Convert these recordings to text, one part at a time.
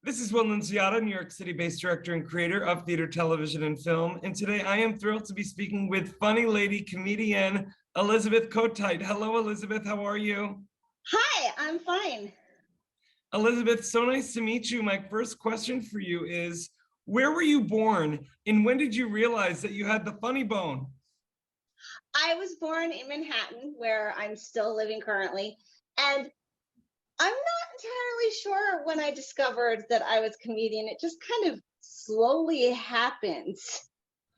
This is Will Nunziata, New York City-based director and creator of theater, television, and film. And today I am thrilled to be speaking with funny lady comedian Elizabeth Kotite. Hello, Elizabeth. How are you? Hi, I'm fine. Elizabeth, so nice to meet you. My first question for you is, where were you born and when did you realize that you had the funny bone? I was born in Manhattan, where I'm still living currently, and I'm not entirely sure when I discovered that I was a comedian. It just kind of slowly happened.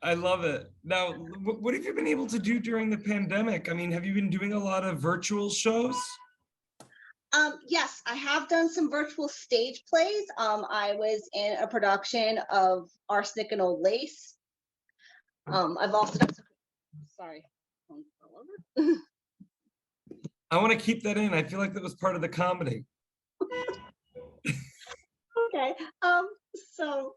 I love it. Now, what have you been able to do during the pandemic? I mean, have you been doing a lot of virtual shows? Yes, I have done some virtual stage plays. I was in a production of Arsenic and Old Lace. I've also done some, sorry, phone fell over. I want to keep that in. I feel like that was part of the comedy. Okay. So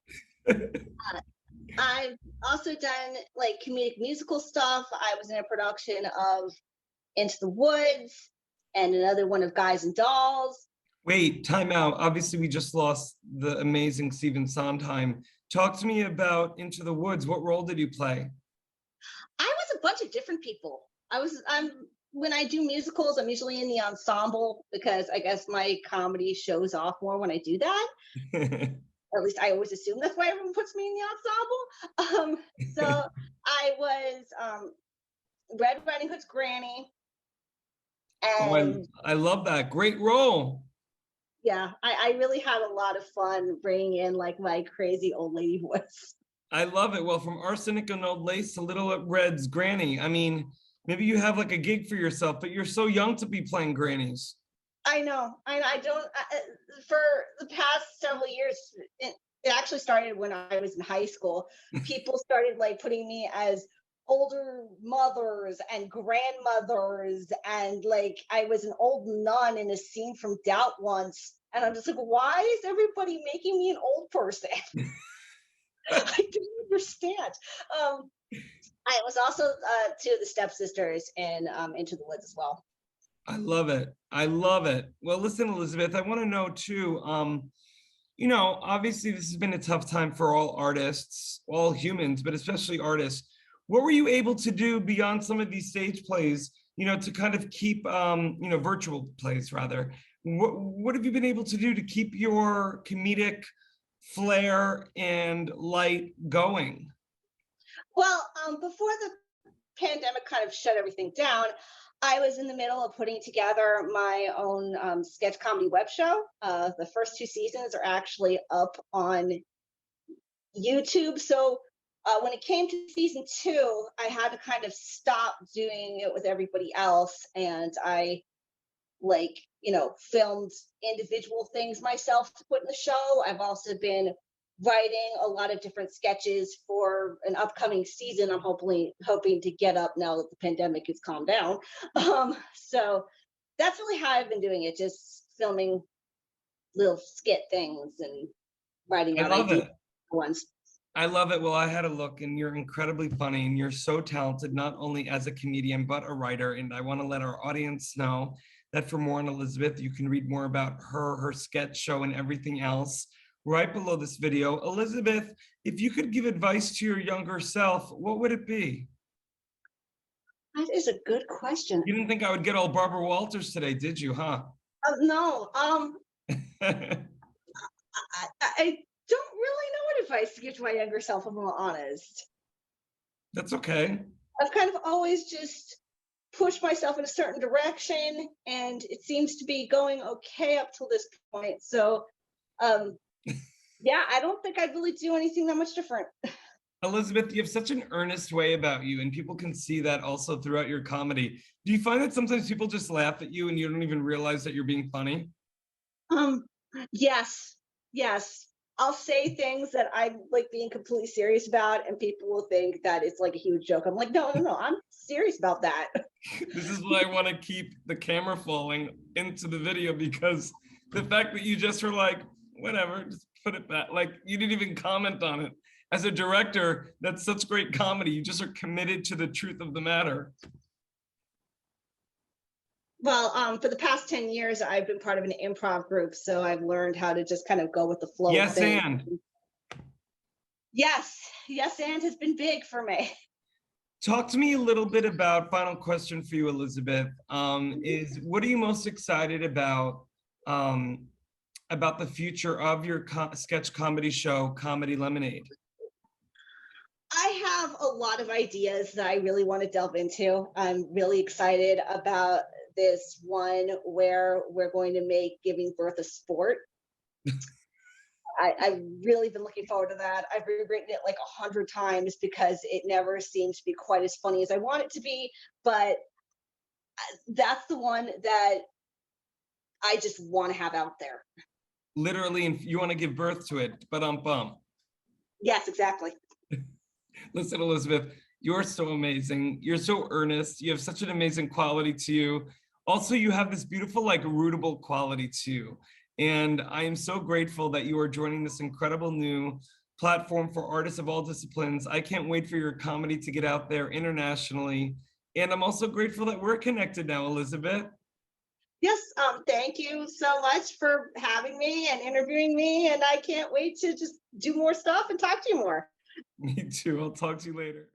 I've also done like comedic musical stuff. I was in a production of Into the Woods and another one of Guys and Dolls. Wait, time out. Obviously, we just lost the amazing Stephen Sondheim. Talk to me about Into the Woods. What role did you play? I was a bunch of different people. I'm when I do musicals, I'm usually in the ensemble because I guess my comedy shows off more when I do that. Or at least I always assume that's why everyone puts me in the ensemble. So I was Red Riding Hood's granny. And I love that. Great role. Yeah, I really had a lot of fun bringing in like my crazy old lady voice. I love it. Well, from Arsenic and Old Lace to Little Red's granny. I mean, maybe you have like a gig for yourself, but you're so young to be playing grannies. I know. I don't. For the past several years, it actually started when I was in high school. People started like putting me as older mothers and grandmothers, and like I was an old nun in a scene from Doubt once, and I'm just like, why is everybody making me an old person? I don't understand. I was also two of the stepsisters in Into the Woods as well. I love it. I love it. Well, listen, Elizabeth, I want to know too, obviously this has been a tough time for all artists, all humans, but especially artists. What were you able to do beyond some of these stage plays, to kind of keep, virtual plays rather? What have you been able to do to keep your comedic flair and light going? Well, before the pandemic kind of shut everything down, I was in the middle of putting together my own sketch comedy web show. The first two seasons are actually up on YouTube. So when it came to season 2, I had to kind of stop doing it with everybody else. And I filmed individual things myself to put in the show. I've also been writing a lot of different sketches for an upcoming season. I'm hoping to get up now that the pandemic has calmed down. So that's really how I've been doing it, just filming little skit things and writing out ideas ones. I love it. Well, I had a look and you're incredibly funny and you're so talented, not only as a comedian, but a writer. And I want to let our audience know that for more on Elizabeth, you can read more about her sketch show and everything else right below this video. Elizabeth, if you could give advice to your younger self, what would it be? That is a good question. You didn't think I would get all Barbara Walters today, did you, huh? No. I don't really know what advice to give to my younger self, if I'm honest. That's okay. I've kind of always just pushed myself in a certain direction, and it seems to be going okay up till this point. So, yeah, I don't think I'd really do anything that much different. Elizabeth, you have such an earnest way about you, and people can see that also throughout your comedy. Do you find that sometimes people just laugh at you and you don't even realize that you're being funny? Yes. I'll say things that I'm like being completely serious about, and people will think that it's like a huge joke. I'm like, no, I'm serious about that. This is why I want to keep the camera falling into the video, because the fact that you just were like, whatever, just put it back. Like you didn't even comment on it. As a director, that's such great comedy. You just are committed to the truth of the matter. Well, for the past 10 years, I've been part of an improv group, so I've learned how to just kind of go with the flow of Yes, things. and Yes, yes, and has been big for me. talk to me a little bit about, final question for you, Elizabeth, is what are you most excited about the future of your sketch comedy show, Comedy Lemonade? I have a lot of ideas that I really want to delve into. I'm really excited about this one where we're going to make giving birth a sport. I've really been looking forward to that. I've rewritten it like 100 times because it never seems to be quite as funny as I want it to be. But that's the one that I just want to have out there. Literally, and you want to give birth to it, but Yes, exactly. Listen, Elizabeth, you're so amazing. You're so earnest. You have such an amazing quality to you. Also, you have this beautiful, like, rootable quality too. And I am so grateful that you are joining this incredible new platform for artists of all disciplines. I can't wait for your comedy to get out there internationally. And I'm also grateful that we're connected now, Elizabeth. Yes, thank you so much for having me and interviewing me. And I can't wait to just do more stuff and talk to you more. Me too. I'll talk to you later.